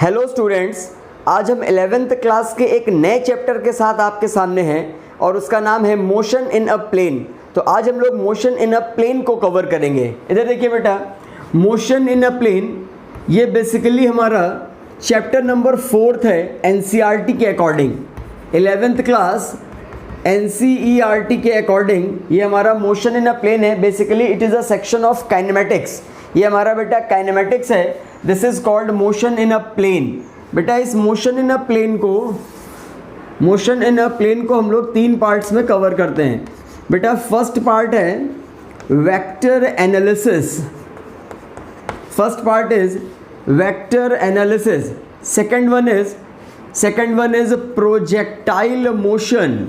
Hello students, आज हम 11th class के एक नए चैप्टर के साथ आपके सामने हैं और उसका नाम है मोशन इन अ प्लेन। तो आज हम लोग मोशन इन अ प्लेन को कवर करेंगे। इधर देखिए बेटा, मोशन इन अ प्लेन ये बेसिकली हमारा चैप्टर नंबर 4 है एनसीईआरटी के अकॉर्डिंग। 11th क्लास एनसीईआरटी के अकॉर्डिंग ये हमारा मोशन इन अ प्लेन है। Basically it is a section of kinematics. ये हमारा बेटा काइनेमेटिक्स है। This is called motion in a plane. बेटा इस मोशन इन अ प्लेन को हम लोग 3 पार्ट्स में कवर करते हैं। बेटा फर्स्ट पार्ट है vector analysis. First part is vector analysis. Second one is projectile motion.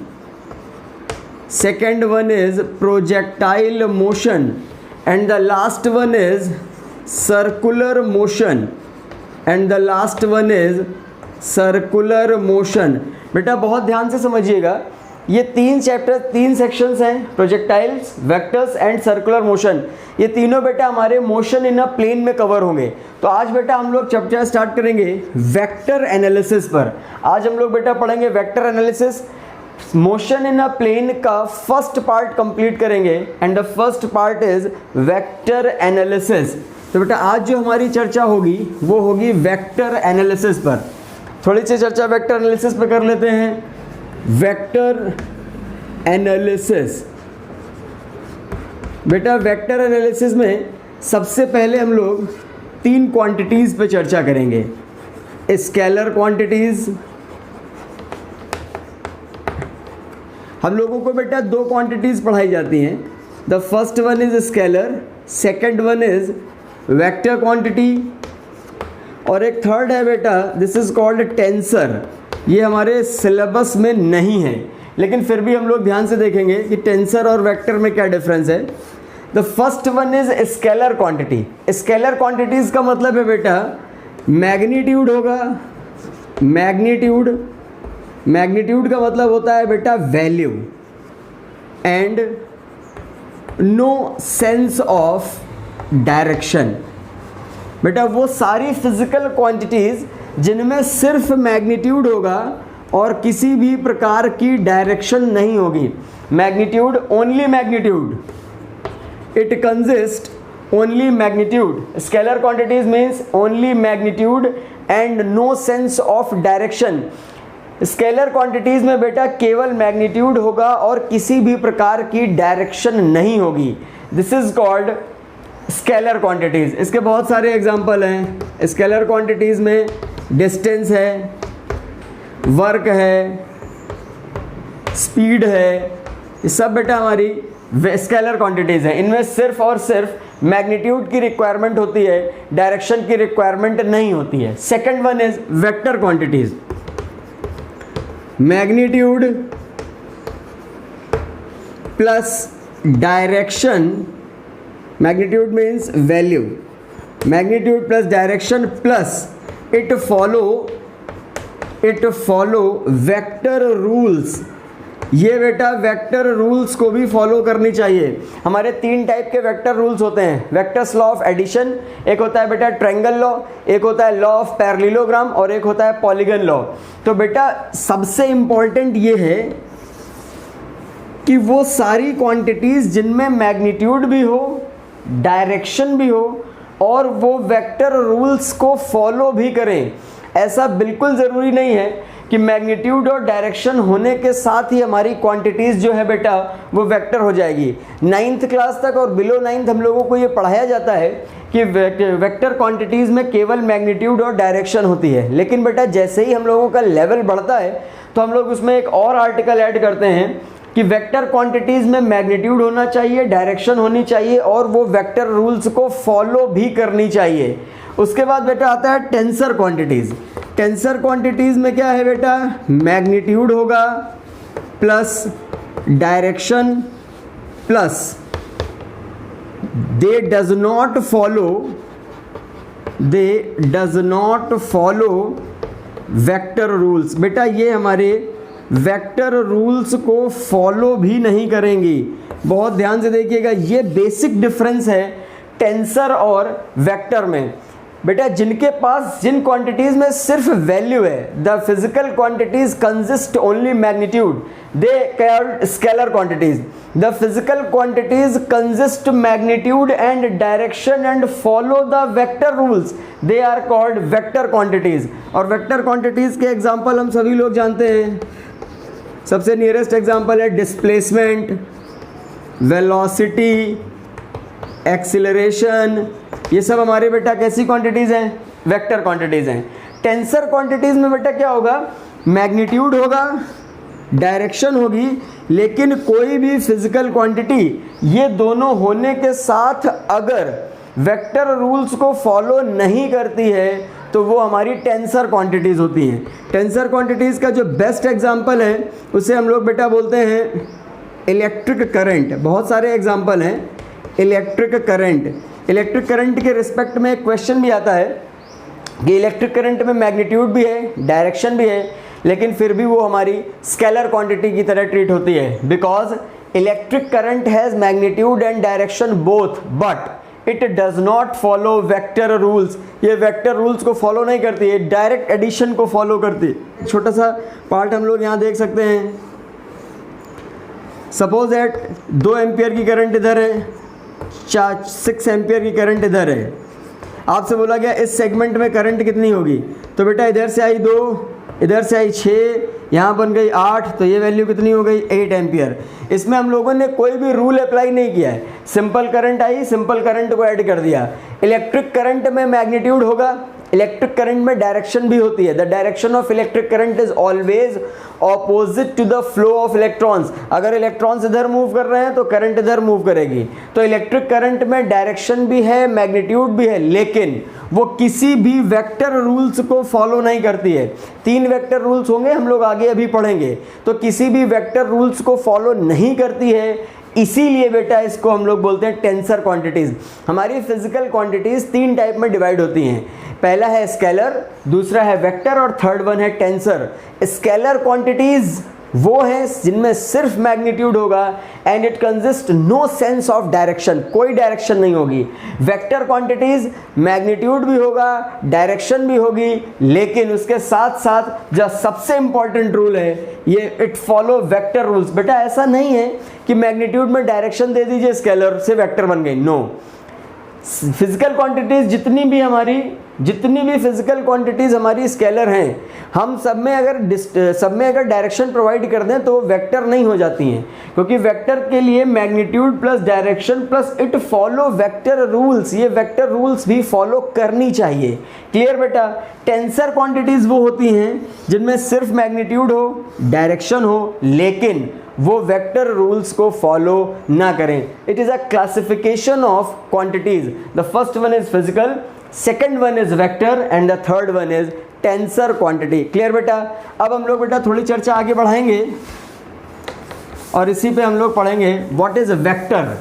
Second one is projectile motion and the last one is circular motion and the last one is circular motion। बेटा बहुत ध्यान से समझिएगा, ये 3 chapter 3 sections हैं, projectiles, vectors and circular motion. ये तीनों बेटा हमारे मोशन इन अ प्लेन में कवर होंगे। तो आज बेटा हम लोग चैप्टर स्टार्ट करेंगे वेक्टर एनालिसिस पर। आज हम लोग बेटा पढ़ेंगे vector analysis. Motion in a plane का फर्स्ट पार्ट कंप्लीट करेंगे and the first part is vector analysis. तो बेटा आज जो हमारी चर्चा होगी वो होगी वेक्टर एनालिसिस पर। थोड़ी सी चर्चा वेक्टर एनालिसिस पर कर लेते हैं। वेक्टर एनालिसिस, बेटा वेक्टर एनालिसिस में सबसे पहले हम लोग 3 क्वांटिटीज़ पे चर्चा करेंगे। स्केलर क्वांटिटीज़, हम लोगों को बेटा 2 क्वांटिटीज़ पढ़ाई जाती हैं। The first one is scalar, second one is vector quantity और एक थर्ड है बेटा दिस इज कॉल्ड टेंसर। ये हमारे सिलेबस में नहीं है लेकिन फिर भी हम लोग ध्यान से देखेंगे कि टेंसर और वेक्टर में क्या डिफरेंस है। The first one is scalar quantity. Scalar quantities का मतलब है बेटा मैग्नीट्यूड होगा। मैग्नीट्यूड का मतलब होता है बेटा value and no sense of direction. बेटा वो सारी फिजिकल क्वांटिटीज़ जिनमें सिर्फ मैग्नीट्यूड होगा और किसी भी प्रकार की डायरेक्शन नहीं होगी। Magnitude, only magnitude, it consist only magnitude. Scalar quantities means only magnitude and no sense of direction. Scalar quantities में बेटा केवल मैग्नीट्यूड होगा और किसी भी प्रकार की डायरेक्शन नहीं होगी। This is called scalar quantities. इसके बहुत सारे एग्जांपल हैं। स्केलर क्वांटिटीज़ में डिस्टेंस है, वर्क है, स्पीड है, ये सब बेटा हमारी स्केलर क्वांटिटीज़ हैं। इनमें सिर्फ और सिर्फ मैग्नीट्यूड की रिक्वायरमेंट होती है, डायरेक्शन की रिक्वायरमेंट नहीं होती है। Second one is vector quantities. Magnitude plus direction, magnitude means value, magnitude plus direction plus it follow vector rules. ये बेटा वेक्टर रूल्स को भी फॉलो करनी चाहिए। हमारे 3 टाइप के वेक्टर रूल्स होते हैं। वेक्टर्स लॉ ऑफ एडिशन, एक होता है बेटा ट्रायंगल लॉ, एक होता है लॉ ऑफ पैरेललोग्राम और एक होता है पॉलीगन लॉ। तो बेटा सबसे इम्पॉर्टेंट ये है कि वो सारी क्वांटिटीज़ जिनमें मैग्नीट्यूड भी हो, डायरेक्शन भी हो और वो वेक्टर रूल्स को फॉलो भी करें। ऐसा बिल्कुल ज़रूरी नहीं है कि मैग्नीट्यूड और डायरेक्शन होने के साथ ही हमारी क्वांटिटीज़ जो है बेटा वो वेक्टर हो जाएगी। 9th क्लास तक और बिलो 9th हम लोगों को ये पढ़ाया जाता है कि वेक्टर क्वांटिटीज़ में केवल मैग्नीट्यूड और डायरेक्शन होती है। लेकिन बेटा जैसे ही हम लोगों का लेवल बढ़ता है तो हम लोग उसमें एक और आर्टिकल ऐड करते हैं कि वेक्टर क्वांटिटीज़ में मैग्नीट्यूड होना चाहिए, डायरेक्शन होनी चाहिए और वो वेक्टर रूल्स को फॉलो भी करनी चाहिए। उसके बाद बेटा आता है टेंसर क्वांटिटीज़। टेंसर क्वांटिटीज़ में क्या है बेटा, मैग्नीट्यूड होगा plus direction plus they does not follow vector rules. बेटा ये हमारे वेक्टर रूल्स को फॉलो भी नहीं करेंगी। बहुत ध्यान से देखिएगा, ये बेसिक डिफरेंस है टेंसर और वेक्टर में। बेटा जिनके पास जिन क्वांटिटीज में सिर्फ वैल्यू है, the physical quantities consist only magnitude, they called scalar quantities. The physical quantities consist magnitude and direction and follow the vector rules, they are called vector quantities. और vector quantities के example हम सभी लोग जानते हैं. सबसे nearest example है displacement, velocity, acceleration. ये सब हमारे बेटा कैसी क्वांटिटीज हैं? वेक्टर क्वांटिटीज हैं. टेंसर क्वांटिटीज में बेटा क्या होगा? मैग्नीट्यूड होगा, डायरेक्शन होगी, लेकिन कोई भी फिजिकल क्वांटिटी ये दोनों होने के साथ अगर वेक्टर रूल्स को फॉलो नहीं करती है तो वो हमारी टेंसर क्वांटिटीज होती हैं. टेंसर क्वांटिटीज का जो बेस्ट एग्जांपल है उसे हम लोग बेटा बोलते हैं इलेक्ट्रिक करंट. बहुत सारे एग्जांपल हैं. इलेक्ट्रिक करंट, इलेक्ट्रिक करंट के रिस्पेक्ट में एक क्वेश्चन भी आता है कि इलेक्ट्रिक करंट में मैग्नीट्यूड भी है, डायरेक्शन भी है, लेकिन फिर भी वो हमारी स्केलर क्वांटिटी की तरह ट्रीट होती है. Because electric current has magnitude and direction both, but it does not follow vector rules. ये वेक्टर रूल्स को फॉलो नहीं करती है, डायरेक्ट एडिशन को फॉलो करती है. छोटा सा पार्ट हम लोग यहाँ देख सकते हैं. सपोज दैट 2 एम्पियर की करंट इधर है, 6 एम्पियर की करंट इधर है. आपसे बोला गया इस सेगमेंट में करंट कितनी होगी, तो बेटा इधर से आई 2, इधर से आई 6, यहाँ बन गई 8, तो ये वैल्यू कितनी हो गई? 8 एम्पियर. इसमें हम लोगों ने कोई भी रूल अप्लाई नहीं किया है. Simple current I, simple current को ऐड कर दिया. इलेक्ट्रिक करंट में मैग्नीट्यूड होगा, इलेक्ट्रिक करंट में डायरेक्शन भी होती है. The direction of electric current is always opposite to the flow of electrons. अगर इलेक्ट्रॉन्स इधर मूव कर रहे हैं तो करंट इधर मूव करेगी. तो इलेक्ट्रिक करंट में डायरेक्शन भी है, मैग्नीट्यूड भी है, लेकिन वो किसी भी वेक्टर रूल्स को फॉलो नहीं करती है. 3 वेक्टर रूल्स होंगे, हम लोग आगे अभी पढ़ेंगे. तो किसी भी वेक्टर रूल्स को फॉलो नहीं करती है, इसीलिए बेटा इसको हम लोग बोलते हैं टेंसर क्वांटिटीज. हमारी फिजिकल क्वांटिटीज 3 टाइप में डिवाइड होती हैं. पहला है स्केलर, दूसरा है वेक्टर और थर्ड वन है टेंसर. स्केलर क्वांटिटीज वो हैं जिनमें सिर्फ मैग्नीट्यूड होगा and it consist no sense of direction, कोई डायरेक्शन नहीं होगी. वेक्टर क्वांटिटीज मैग्नीट्यूड भी होगा, डायरेक्शन भी होगी, लेकिन उसके साथ साथ जो सबसे इंपॉर्टेंट रूल है ये इट फॉलो वेक्टर रूल्स. बेटा ऐसा नहीं है कि मैग्नीट्यूड में डायरेक्शन दे दीजिए स्केलर से वेक्टर बन गई. नो, फिजिकल क्वांटिटीज जितनी भी फिजिकल क्वांटिटीज हमारी स्केलर हैं, हम सब में अगर डायरेक्शन प्रोवाइड कर दें तो वेक्टर नहीं हो जाती हैं, क्योंकि वेक्टर के लिए magnitude plus direction plus it follow vector rules, ये वेक्टर रूल्स भी फॉलो करनी चाहिए. क्लियर बेटा? टेंसर क्वांटिटीज वो होती हैं जिनमें सिर्फ मैग्नीट्यूड हो, डायरेक्शन हो, लेकिन वो वेक्टर रूल्स को फॉलो ना करें. It is a classification of quantities. The first one is physical, second one is vector and the third one is tensor quantity. Clear बेटा? अब हम लोग बेटा थोड़ी चर्चा आगे बढ़ाएंगे और इसी पे हम लोग पढ़ेंगे व्हाट इज वेक्टर.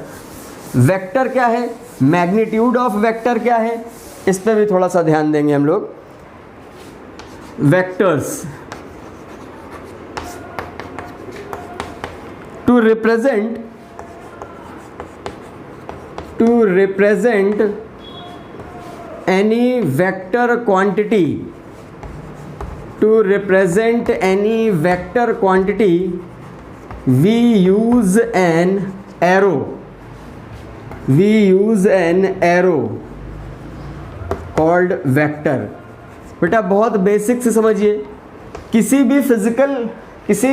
वेक्टर क्या है, मैग्नीट्यूड ऑफ वेक्टर क्या है, इस पे भी थोड़ा सा ध्यान देंगे हम लोग. Vectors to represent any vector quantity, we use an arrow called vector. बेटा बहुत बेसिक से समझिए. किसी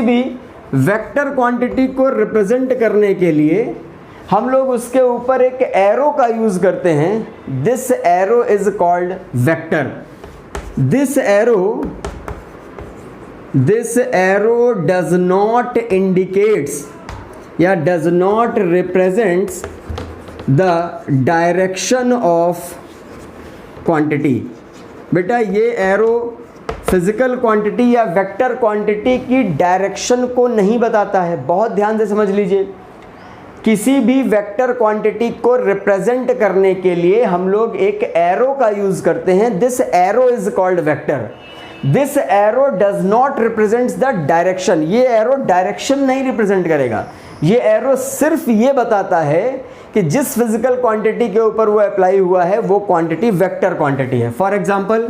भी वेक्टर क्वांटिटी को रिप्रेजेंट करने के लिए हम लोग उसके ऊपर एक एरो का यूज करते हैं. This arrow is called vector. This arrow does not indicates या does not represents the direction of quantity. बेटा ये एरो फिजिकल क्वांटिटी या वेक्टर क्वांटिटी की डायरेक्शन को नहीं बताता है. बहुत ध्यान से समझ लीजिए. किसी भी वेक्टर क्वांटिटी को रिप्रेजेंट करने के लिए हम लोग एक एरो का यूज करते हैं. This arrow is called vector. This arrow does not represents the direction. ये एरो डायरेक्शन नहीं रिप्रेजेंट करेगा. ये एरो सिर्फ ये बताता है कि जिस फिजिकल क्वांटिटी के ऊपर वो अप्लाई हुआ है वो क्वांटिटी वेक्टर क्वांटिटी है। फॉर एग्जांपल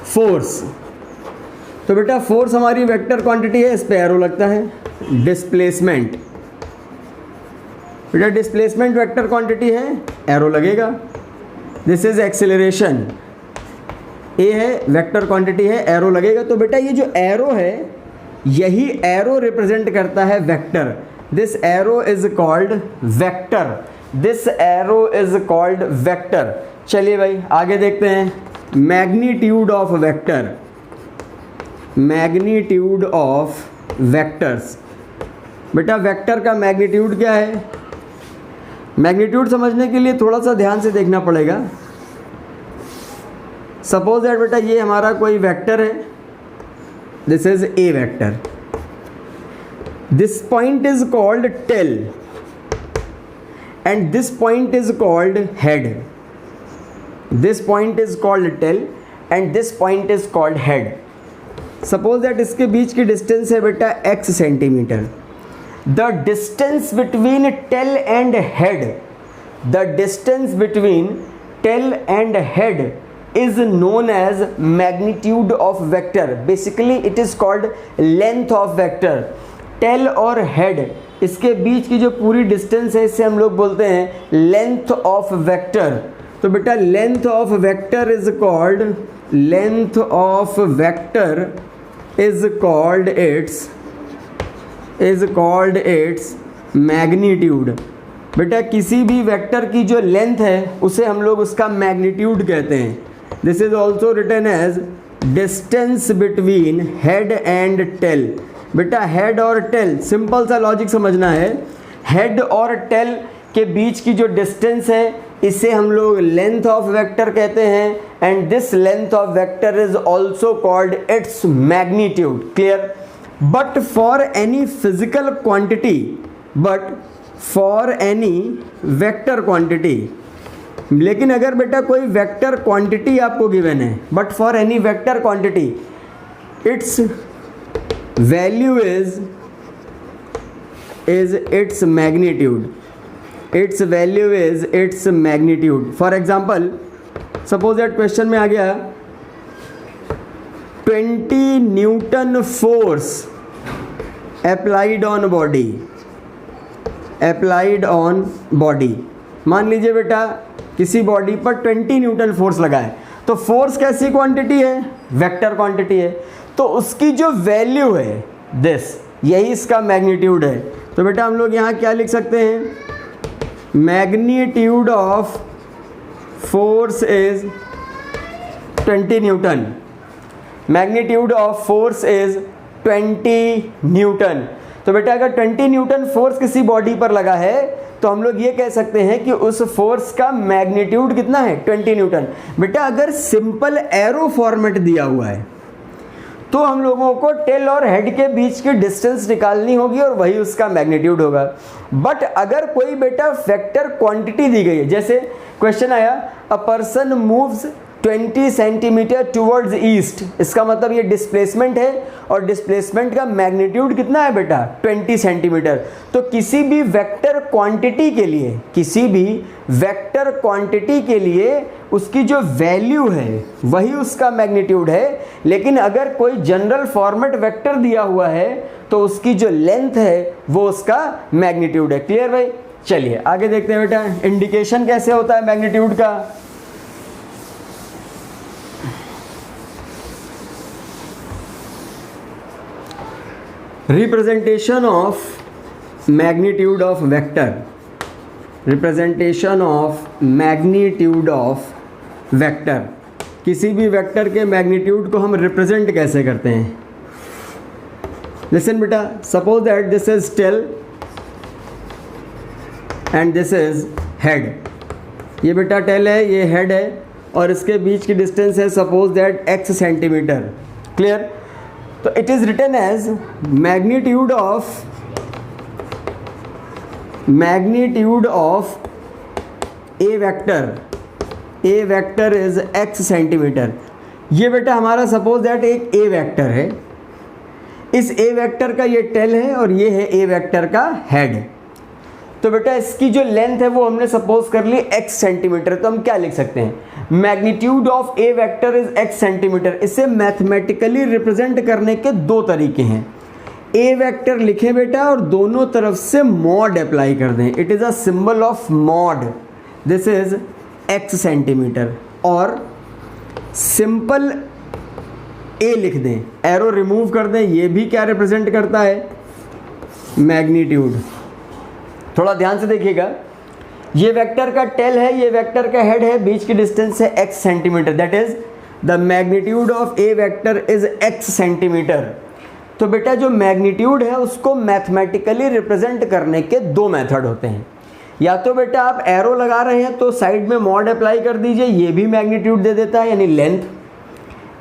फोर्स, तो बेटा फोर्स हमारी वेक्टर क्वांटिटी है, इस पे एरो लगता है। डिस्प्लेसमेंट, बेटा डिस्प्लेसमेंट वेक्टर क्वांटिटी है, एरो लगेगा। दिस इज एक्सेलरेशन, ए है वेक्टर क्वांटिटी है, एरो लगेगा। तो बेटा ये जो एरो है यही एरो रिप्रेजेंट करता है vector. This arrow is called vector, this arrow is called vector. चलिए भाई आगे देखते हैं। Magnitude of vector, magnitude of vectors. बेटा वेक्टर का मैग्नीट्यूड क्या है? मैग्नीट्यूड समझने के लिए थोड़ा सा ध्यान से देखना पड़ेगा। सपोज दैट बेटा ये हमारा कोई वेक्टर है, this is A vector, this point is called tail and this point is called head. This point is called tail and this point is called head. Suppose that इसके बीच की distance है बेटा x centimetre. The distance between tail and head, the distance between tail and head is known as magnitude of vector. Basically it is called length of vector. Tail और head इसके बीच की जो पूरी डिस्टेंस है इसे हम लोग बोलते हैं लेंथ ऑफ वेक्टर। तो बेटा length of vector is called, length of vector is called its magnitude. बेटा किसी भी वेक्टर की जो लेंथ है उसे हम लोग उसका मैग्नीट्यूड कहते हैं। This is also written as distance between head and tail. बेटा हेड और टेल, सिंपल सा लॉजिक समझना है। हेड और टेल के बीच की जो डिस्टेंस है इसे हम लोग लेंथ ऑफ वेक्टर कहते हैं and this length of vector is also called its magnitude. Clear? But for any physical quantity, but for any vector quantity, लेकिन अगर बेटा कोई वेक्टर क्वांटिटी आपको गिवन है, but for any vector quantity it's value is its magnitude, it's value is its magnitude. For example suppose that question में आ गया 20 Newton force applied on body, applied on body. मान लीजिए बेटा किसी body पर 20 Newton force लगा है, तो फोर्स कैसी क्वांटिटी है? वेक्टर क्वांटिटी है। तो उसकी जो वैल्यू है दिस, यही इसका मैग्नीट्यूड है। तो बेटा हम लोग यहाँ क्या लिख सकते हैं? Magnitude of force is 20 Newton, magnitude of force is 20 Newton. तो बेटा अगर 20 न्यूटन फोर्स किसी बॉडी पर लगा है तो हम लोग ये कह सकते हैं कि उस फोर्स का मैग्नीट्यूड कितना है? 20 न्यूटन। बेटा अगर सिंपल एरो फॉर्मेट दिया हुआ है तो हम लोगों को टेल और हेड के बीच की डिस्टेंस निकालनी होगी और वही उसका मैग्नीट्यूड होगा। बट अगर कोई बेटा वेक्टर क्वांटिटी दी गई है, जैसे क्वेश्चन आया a person moves 20 centimetre towards east, इसका मतलब ये डिस्प्लेसमेंट है और डिस्प्लेसमेंट का मैग्नीट्यूड कितना है बेटा? 20 सेंटीमीटर। तो किसी भी वेक्टर क्वांटिटी के लिए, किसी भी वेक्टर क्वांटिटी के लिए उसकी जो वैल्यू है वही उसका मैग्नीट्यूड है। लेकिन अगर कोई जनरल फॉर्मेट वेक्टर दिया हुआ है तो उसकी जो लेंथ है वो उसका मैग्नीट्यूड है। क्लियर भाई? चलिए आगे देखते हैं बेटा इंडिकेशन कैसे होता है मैग्नीट्यूड का। Representation of magnitude of vector, representation of magnitude of vector. किसी भी वेक्टर के मैग्नीट्यूड को हम रिप्रेजेंट कैसे करते हैं? लिसन बेटा, suppose that this is tail and this is head. ये बेटा टेल है, ये हेड है और इसके बीच की डिस्टेंस है suppose that x centimetre. Clear? तो it is written as magnitude of a vector is x centimetre. ये बेटा हमारा सपोज दैट एक ए वेक्टर है, इस ए वेक्टर का ये टेल है और ये है ए वेक्टर का हेड। तो बेटा इसकी जो लेंथ है वो हमने सपोज कर ली x सेंटीमीटर, तो हम क्या लिख सकते हैं, magnitude of a vector is x centimetre. इसे मैथमेटिकली रिप्रेजेंट करने के दो तरीके हैं, ए वेक्टर लिखें बेटा और दोनों तरफ से मॉड अप्लाई कर दें, it is a symbol of mod, this is x centimetre, और सिंपल ए लिख दें, एरो रिमूव कर दें, ये भी क्या रिप्रेजेंट करता है, मैग्नीट्यूड। थोड़ा ध्यान से देखिएगा, ये वेक्टर का टेल है, ये वेक्टर का हेड है, बीच की डिस्टेंस है x centimetre, that is the magnitude of a vector is x centimetre. तो बेटा जो मैग्नीट्यूड है उसको मैथमेटिकली रिप्रेजेंट करने के दो मेथड होते हैं, या तो बेटा आप एरो लगा रहे हैं तो साइड में मॉड अप्लाई कर दीजिए, ये भी मैग्नीट्यूड दे देता है यानी लेंथ,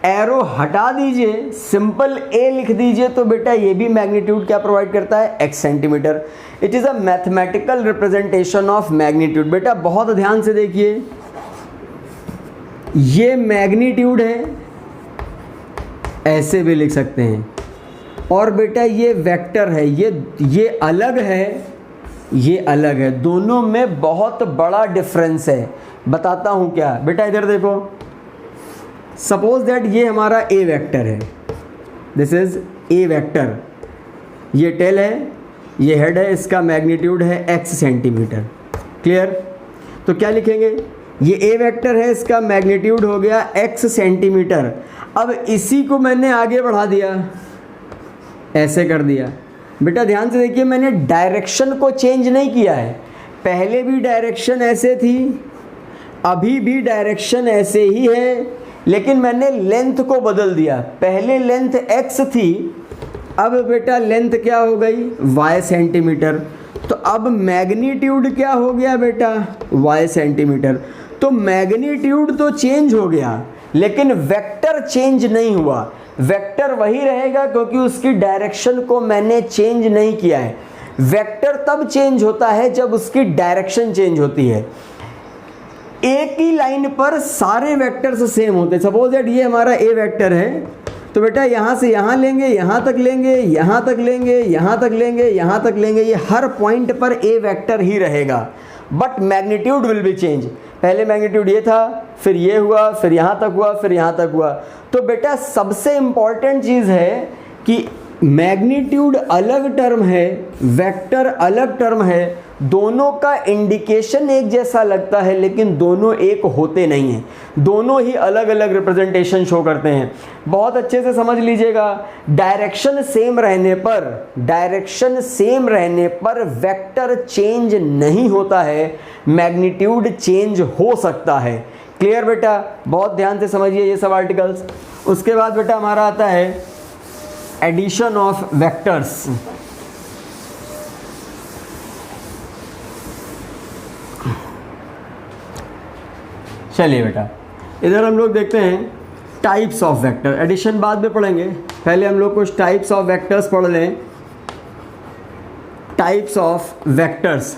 एरो हटा दीजिए, सिंपल ए लिख दीजिए, तो बेटा ये भी मैग्नीट्यूड क्या प्रोवाइड करता है, x centimetre. It is a mathematical representation of magnitude. बेटा बहुत ध्यान से देखिए, ये मैग्नीट्यूड है, ऐसे भी लिख सकते हैं, और बेटा ये वेक्टर है, ये अलग है, ये अलग है, दोनों में बहुत बड़ा डिफरेंस है। बताता हूँ क्या बेटा, इधर देखो, सपोज दैट ये हमारा ए वेक्टर है, दिस इज ए वेक्टर, ये टेल है, ये हेड है, इसका मैग्नीट्यूड है x सेंटीमीटर, क्लियर। तो क्या लिखेंगे, ये ए वेक्टर है, इसका मैग्नीट्यूड हो गया x सेंटीमीटर। अब इसी को मैंने आगे बढ़ा दिया, ऐसे कर दिया। बेटा ध्यान से देखिए, मैंने डायरेक्शन को चेंज नहीं किया है, पहले भी डायरेक्शन ऐसे थी, अभी भी डायरेक्शन ऐसे ही है, लेकिन मैंने लेंथ को बदल दिया, पहले लेंथ x थी, अब बेटा लेंथ क्या हो गई, y सेंटीमीटर। तो अब मैग्नीट्यूड क्या हो गया बेटा, y सेंटीमीटर। तो मैग्नीट्यूड तो चेंज हो गया लेकिन वेक्टर चेंज नहीं हुआ, वेक्टर वही रहेगा क्योंकि उसकी डायरेक्शन को मैंने चेंज नहीं किया है। वेक्टर तब चेंज होता है जब उसकी डायरेक्शन चेंज होती है। एक ही लाइन पर सारे वेक्टर्स सेम होते हैं, सपोज दैट ये हमारा ए वेक्टर है, तो बेटा यहाँ से यहाँ लेंगे, यहाँ तक लेंगे, यहाँ तक लेंगे, यहाँ तक लेंगे, यहाँ तक लेंगे, ये हर पॉइंट पर ए वेक्टर ही रहेगा, but magnitude will be change. पहले मैग्नीट्यूड ये था, फिर ये हुआ, फिर यहाँ तक हुआ, फिर यहाँ तक हुआ। तो बेटा सबसे इम्पॉर्टेंट चीज़ है कि मैग्नीट्यूड अलग टर्म है, वेक्टर अलग टर्म है, दोनों का इंडिकेशन एक जैसा लगता है लेकिन दोनों एक होते नहीं हैं, दोनों ही अलग अलग रिप्रेजेंटेशन शो करते हैं। बहुत अच्छे से समझ लीजिएगा, डायरेक्शन सेम रहने पर वेक्टर चेंज नहीं होता है, मैग्नीट्यूड चेंज हो सकता है। क्लियर बेटा, बहुत ध्यान से समझिए ये सब आर्टिकल्स। उसके बाद बेटा हमारा आता है एडिशन ऑफ वेक्टर्स। चलिए बेटा, इधर हम लोग देखते हैं टाइप्स ऑफ वेक्टर, एडिशन बाद में पढ़ेंगे, पहले हम लोग कुछ टाइप्स ऑफ वेक्टर्स पढ़ लें। टाइप्स ऑफ वेक्टर्स,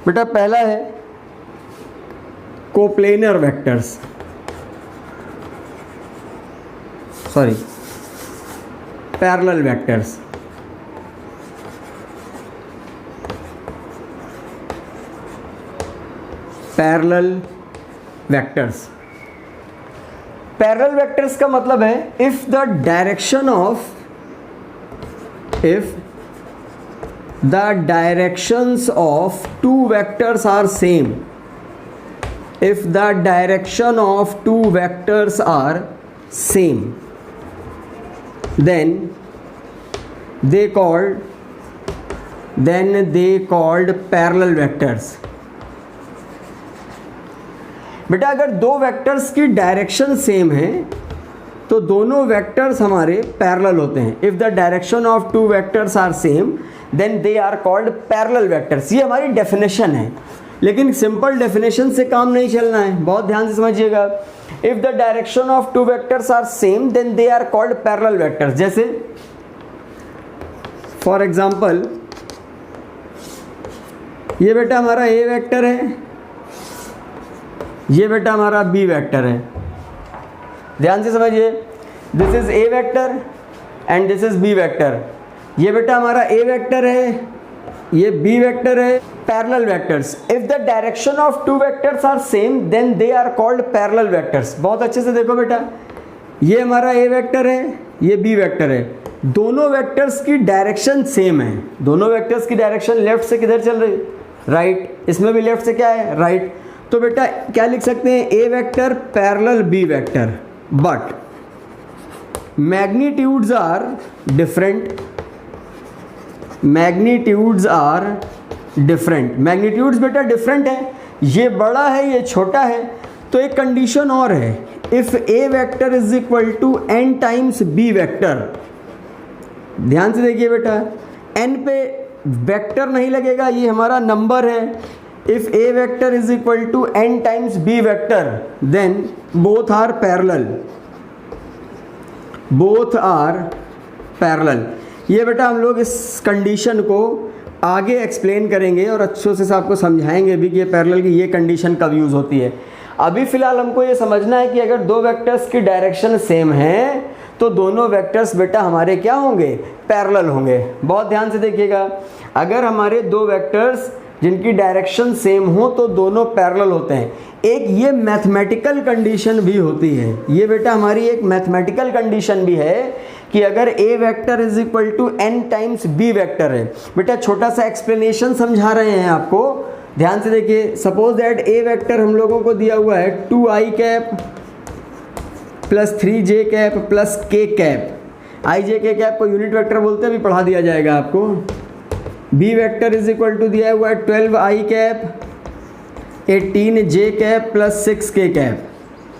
बेटा पहला है coplanar vectors, sorry parallel vectors. Parallel vectors, parallel vectors का मतलब है if the direction of two vectors are same, if the direction of two vectors are same, then they called parallel vectors। बेटा अगर दो vectors की direction same है तो दोनों वेक्टर्स हमारे पैरेलल होते हैं। If the direction of two vectors are same then they are called parallel vectors. ये हमारी डेफिनेशन है, लेकिन सिंपल डेफिनेशन से काम नहीं चलना है, बहुत ध्यान से समझिएगा। If the direction of two vectors are same then they are called parallel vectors. जैसे फॉर एग्जांपल ये बेटा हमारा ए वेक्टर है, ये बेटा हमारा बी वेक्टर है। ध्यान से समझिए, this is A vector and this is B vector. ये बेटा हमारा ए वेक्टर है ये बी वेक्टर है। Parallel vectors, if the direction of two vectors are same then they are called parallel vectors. बहुत अच्छे से देखो बेटा, ये हमारा ए वेक्टर है, ये बी वेक्टर है, दोनों वेक्टर्स की डायरेक्शन सेम है। दोनों वेक्टर्स की डायरेक्शन लेफ्ट से किधर चल रही है, राइट। इसमें भी लेफ्ट से क्या है, राइट। तो बेटा क्या लिख सकते हैं, A vector parallel B vector, but magnitudes are different. Magnitudes are different, magnitudes बेटा डिफरेंट है, ये बड़ा है ये छोटा है। तो एक कंडीशन और है, if A vector is equal to n times B vector. ध्यान से देखिए बेटा, एन पे वेक्टर नहीं लगेगा, ये हमारा नंबर है। If A vector is equal to n times B vector then both are parallel, both are parallel. ये बेटा हम लोग इस कंडीशन को आगे एक्सप्लेन करेंगे और अच्छे से आपको समझाएंगे भी कि ये पैरेलल की ये कंडीशन कब यूज़ होती है। अभी फ़िलहाल हमको ये समझना है कि अगर दो वेक्टर्स की डायरेक्शन सेम है तो दोनों वेक्टर्स बेटा हमारे क्या होंगे, पैरेलल होंगे। बहुत ध्यान से देखिएगा, अगर हमारे दो वेक्टर्स जिनकी डायरेक्शन सेम हो तो दोनों पैरेलल होते हैं। एक ये मैथमेटिकल कंडीशन भी होती है, ये बेटा हमारी एक मैथमेटिकल कंडीशन भी है कि अगर A vector is equal to n times B vector है। बेटा छोटा सा एक्सप्लेनेशन समझा रहे हैं आपको, ध्यान से देखिए। सपोज दैट ए वेक्टर हम लोगों को दिया हुआ है 2i cap plus 3j cap plus k cap. i j k cap को यूनिट वेक्टर बोलते हैं, अभी पढ़ा दिया जाएगा आपको। B vector is equal to दिया हुआ है 12i cap 18j cap plus 6k cap.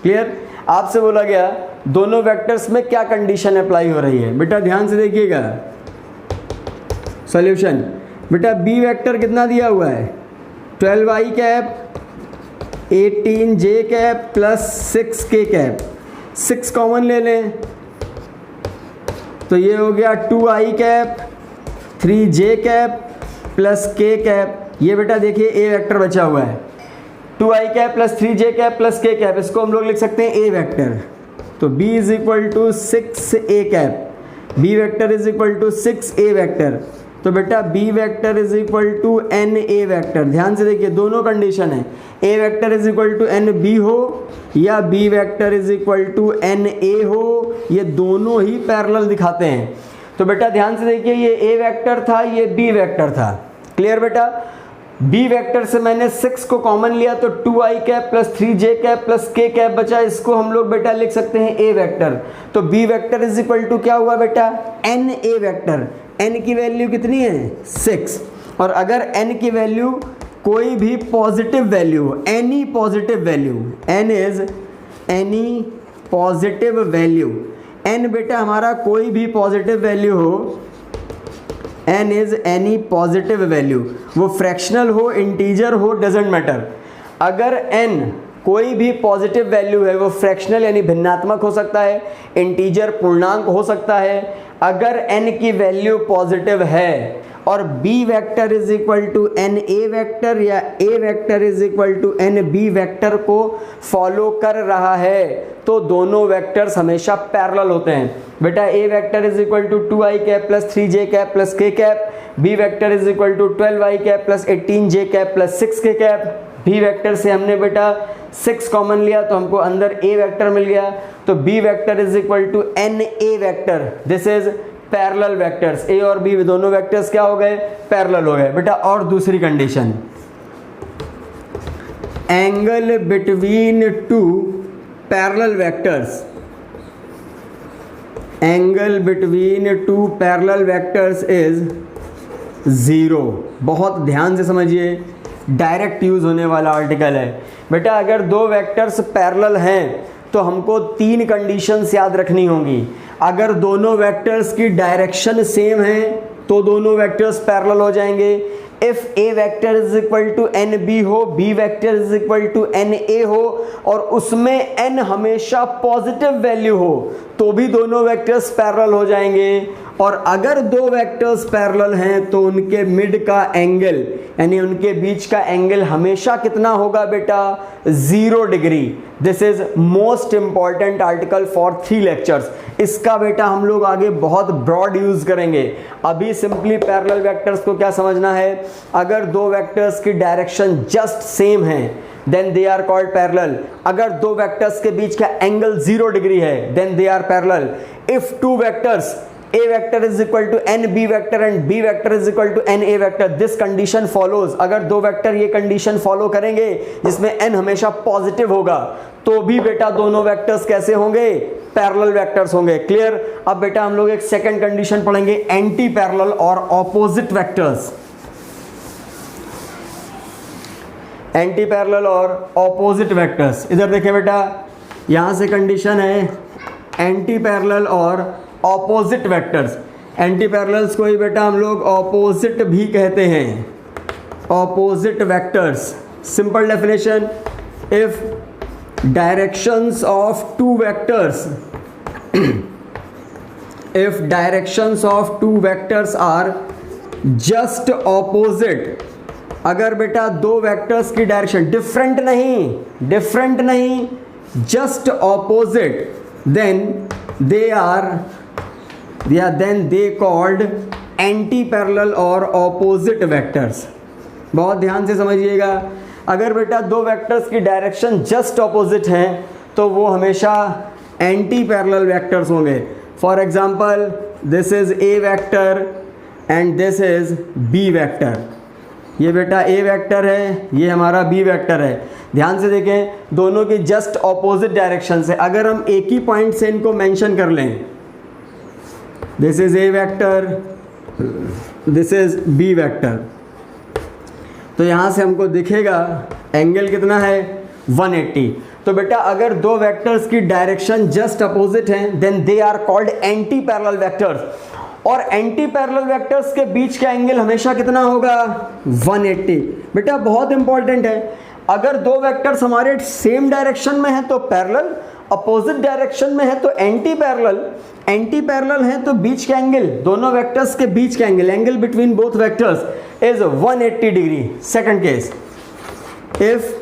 Clear. आपसे बोला गया दोनों वेक्टर्स में क्या कंडीशन अप्लाई हो रही है, बेटा ध्यान से देखिएगा। सॉल्यूशन, बेटा बी वेक्टर कितना दिया हुआ है 12i cap 18j cap plus 6k cap. 6 common ले लें तो ये हो गया 2i cap 3j cap plus k cap. ये बेटा देखिए ए वेक्टर बचा हुआ है 2i cap plus 3j cap plus k cap, इसको हम लोग लिख सकते हैं ए वेक्टर। तो b is equal to 6a cap, B vector is equal to 6a vector. तो बेटा b vector is equal to n A vector. ध्यान से देखिए दोनों कंडीशन है, a vector is equal to n b हो या b vector is equal to n a हो, ये दोनों ही पैरेलल दिखाते हैं। तो बेटा ध्यान से देखिए, ये a वेक्टर था, ये b वेक्टर था। क्लियर बेटा। b वेक्टर से मैंने 6 को कॉमन लिया तो 2i cap plus 3j cap plus k cap बचा, इसको हम लोग बेटा लिख सकते हैं a वेक्टर। तो b vector is equal to क्या हुआ बेटा, n a वेक्टर। n की वैल्यू कितनी है 6, और अगर n की वैल्यू कोई भी positive value, any positive value, n is any positive value, n बेटा हमारा कोई भी पॉजिटिव वैल्यू हो, n is any positive value, वो फ्रैक्शनल हो इंटीजर हो डजेंट मैटर। अगर n कोई भी पॉजिटिव वैल्यू है, वो फ्रैक्शनल यानी भिन्नात्मक हो सकता है, इंटीजर पूर्णांक हो सकता है। अगर n की वैल्यू पॉजिटिव है और b vector is equal to n A vector या a vector is equal to n B vector को फॉलो कर रहा है तो दोनों वेक्टर्स हमेशा पैरेलल होते हैं। बेटा a vector is equal to 2i cap plus 3j cap plus k cap, b vector is equal to 12i cap plus 18j cap plus 6k cap. b vector से हमने बेटा 6 कॉमन लिया तो हमको अंदर a वेक्टर मिल गया, तो b vector is equal to n A vector. This is parallel vectors, a और b दोनों वेक्टर्स क्या हो गए, पैरेलल हो गए। बेटा और दूसरी condition, angle between two parallel vectors, angle between two parallel vectors is 0। बहुत ध्यान से समझिए, डायरेक्ट यूज होने वाला आर्टिकल है। बेटा अगर दो वेक्टर्स पैरेलल हैं तो हमको 3 कंडीशंस याद रखनी होंगी। अगर दोनों वेक्टर्स की डायरेक्शन सेम है तो दोनों वेक्टर्स पैरेलल हो जाएंगे। If a vector is equal to n b हो, b vector is equal to n a हो और उसमें n हमेशा पॉजिटिव वैल्यू हो तो भी दोनों वेक्टर्स पैरेलल हो जाएंगे। और अगर दो वेक्टर्स पैरेलल हैं तो उनके मिड का एंगल यानी उनके बीच का एंगल हमेशा कितना होगा बेटा 0 degree. This is most important article for 3 lectures. इसका बेटा हम लोग आगे बहुत ब्रॉड यूज करेंगे। अभी सिंपली पैरेलल वेक्टर्स को क्या समझना है, अगर दो वेक्टर्स की डायरेक्शन जस्ट सेम है then they are called parallel. अगर दो वेक्टर्स के बीच का एंगल 0 डिग्री है then they are parallel. If two vectors A vector is equal to n b vector and b vector is equal to n a vector, this condition follows। अगर दो vector ये condition follow करेंगे जिसमें n हमेशा positive होगा तो भी बेटा दोनों वेक्टर्स कैसे होंगे, पैरेलल वेक्टर्स होंगे। क्लियर। अब बेटा हम लोग एक सेकंड कंडीशन पढ़ेंगे, एंटी पैरेलल और ऑपोजिट वेक्टर्स। एंटी पैरेलल और ऑपोजिट वेक्टर्स, इधर देखिए बेटा, यहां से कंडीशन है एंटी पैरेलल और ऑपोजिट वेक्टर्स। एंटी पैरेलल्स को ही बेटा हम लोग ऑपोजिट भी कहते हैं, opposite vectors. Simple definition, if directions of two vectors if directions of two vectors are just opposite, अगर बेटा दो वेक्टर्स की डायरेक्शन डिफरेंट नहीं just opposite, then they called anti parallel और ऑपोजिट वेक्टर्स। बहुत ध्यान से समझिएगा, अगर बेटा दो वेक्टर्स की डायरेक्शन जस्ट ऑपोजिट हैं तो वो हमेशा एंटी पैरेलल वेक्टर्स होंगे। For example this is A vector and this is B vector. ये बेटा ए वेक्टर है, ये हमारा बी वेक्टर है। ध्यान से देखें, दोनों की जस्ट ऑपोजिट डायरेक्शन से अगर हम एक ही पॉइंट से इनको मेंशन कर लें, this is A vector, this is B vector, तो यहां से हमको दिखेगा एंगल कितना है 180। तो बेटा अगर दो वेक्टर्स की डायरेक्शन जस्ट अपोजिट हैं then they are called anti parallel vectors. और एंटी पैरेलल वेक्टर्स के बीच का एंगल हमेशा कितना होगा 180। बेटा बहुत इंपॉर्टेंट है, अगर दो वेक्टर्स हमारे सेम डायरेक्शन में है तो पैरेलल, अपोजिट डायरेक्शन में है तो एंटी पैरेलल। एंटी पैरेलल है तो बीच का एंगल, दोनों वेक्टर्स के बीच का angle between both vectors is 180 degree. Second case, if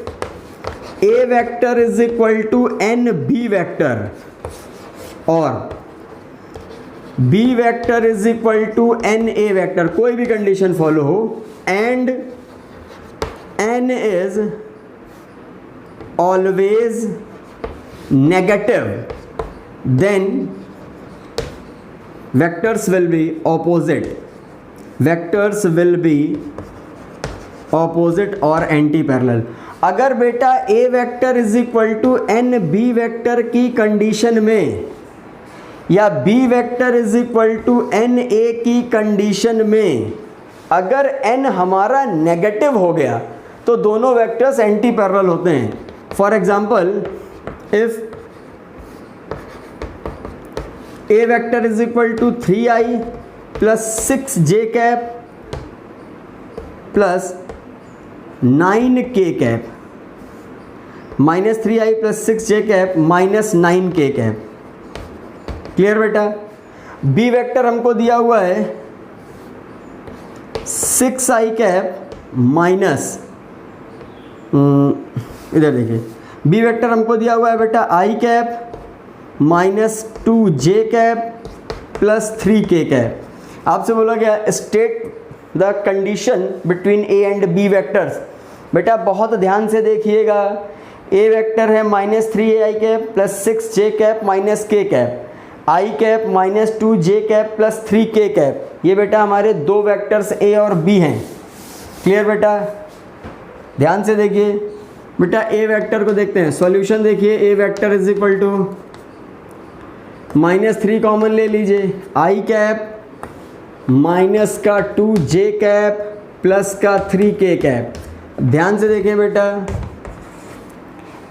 A vector is equal to n B vector और B vector is equal to n A vector, कोई भी कंडीशन फॉलो हो, and n is always negative, then vectors will be opposite, vectors will be opposite और anti parallel। अगर बेटा a vector is equal to n B vector की condition में या b vector is equal to n a की condition में अगर n हमारा नेगेटिव हो गया तो दोनों वेक्टर्स एंटी पैरेलल होते हैं। For example, if a vector is equal to 3i plus 6j cap plus 9k cap minus 3i plus 6j cap minus 9k cap। Clear बेटा। b वेक्टर हमको दिया हुआ है 6i कैप माइनस, इधर देखिए, b vector हमको दिया हुआ है बेटा i cap minus 2j cap plus 3k cap. आपसे बोला गया state the condition between a and b vectors. बेटा बहुत ध्यान से देखिएगा, a वेक्टर है minus 3ai cap plus 6j cap minus k cap, i cap minus 2j cap plus 3k cap. ये बेटा हमारे दो वेक्टर्स a और b हैं। क्लियर बेटा। ध्यान से देखिए बेटा, a वेक्टर को देखते हैं, सॉल्यूशन देखिए, a vector is equal to minus 3 common ले लीजिए, i कैप माइनस का 2j कैप प्लस का 3k कैप। ध्यान से देखें बेटा,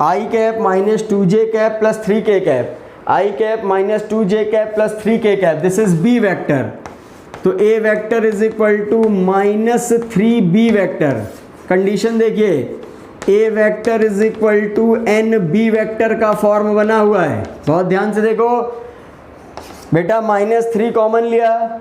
i cap minus 2j cap plus 3k cap, i cap minus 2j cap plus 3k cap, this is b vector. तो a vector is equal to minus 3b vector. Condition देखिए, a vector is equal to n B vector का form बना हुआ है। बहुत ध्यान से देखो, बेटा -3 कॉमन लिया,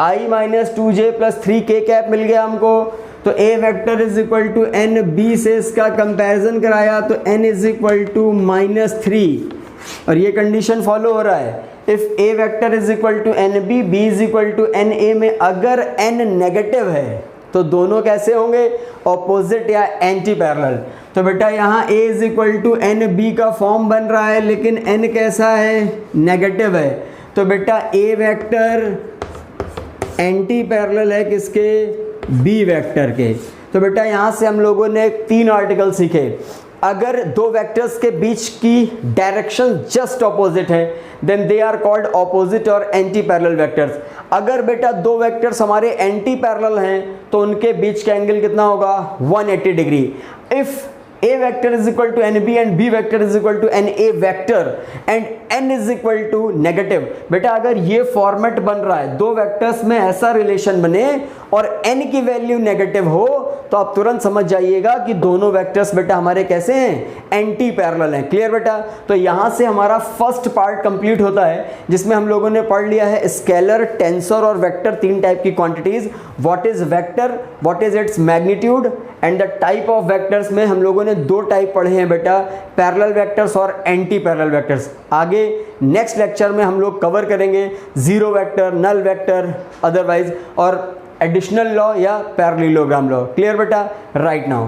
i minus 2j plus 3k cap मिल गया हमको, तो a vector is equal to n, b से इसका कंपैरिजन कराया तो n इज इक्वल टू -3 और ये कंडीशन फॉलो हो रहा है। If a vector is equal to n b, b is equal to n a में अगर n नेगेटिव है तो दोनों कैसे होंगे, ऑपोजिट या एंटी पैरेलल। तो बेटा यहाँ a is equal to n b का फॉर्म बन रहा है लेकिन n कैसा है, नेगेटिव है, तो बेटा a वेक्टर एंटी पैरेलल है किसके, b वेक्टर के। तो बेटा यहाँ से हम लोगों ने 3 आर्टिकल सीखे। अगर दो वेक्टर्स के बीच की डायरेक्शन जस्ट ऑपोजिट है then they are called opposite और एंटी पैरेलल वेक्टर्स। अगर बेटा दो वेक्टर्स हमारे एंटी पैरेलल हैं तो उनके बीच का एंगल कितना होगा, 180 degree. If a vector is equal to nb and b vector is equal to na vector and n is equal to negative। बेटा अगर ये फॉर्मेट बन रहा है, दो वेक्टर्स में ऐसा रिलेशन बने और n की वैल्यू नेगेटिव हो तो आप तुरंत समझ जाइएगा कि दोनों वेक्टर्स बेटा हमारे कैसे हैं, एंटी पैरेलल हैं। क्लियर बेटा। तो यहाँ से हमारा फर्स्ट पार्ट कंप्लीट होता है जिसमें हम लोगों ने पढ़ लिया है स्केलर, टेंसर और वेक्टर, 3 टाइप की quantities. What is vector, what is its magnitude and the type of vectors में हम लोगों ने 2 टाइप पढ़े हैं बेटा, पैरेलल वेक्टर्स और एंटी पैरेलल वेक्टर्स। आगे नेक्स्ट लेक्चर में हम लोग कवर करेंगे zero vector, null vector, otherwise और एडिशनल लॉ या पैरेललोग्राम लॉ। क्लियर बेटा। Right now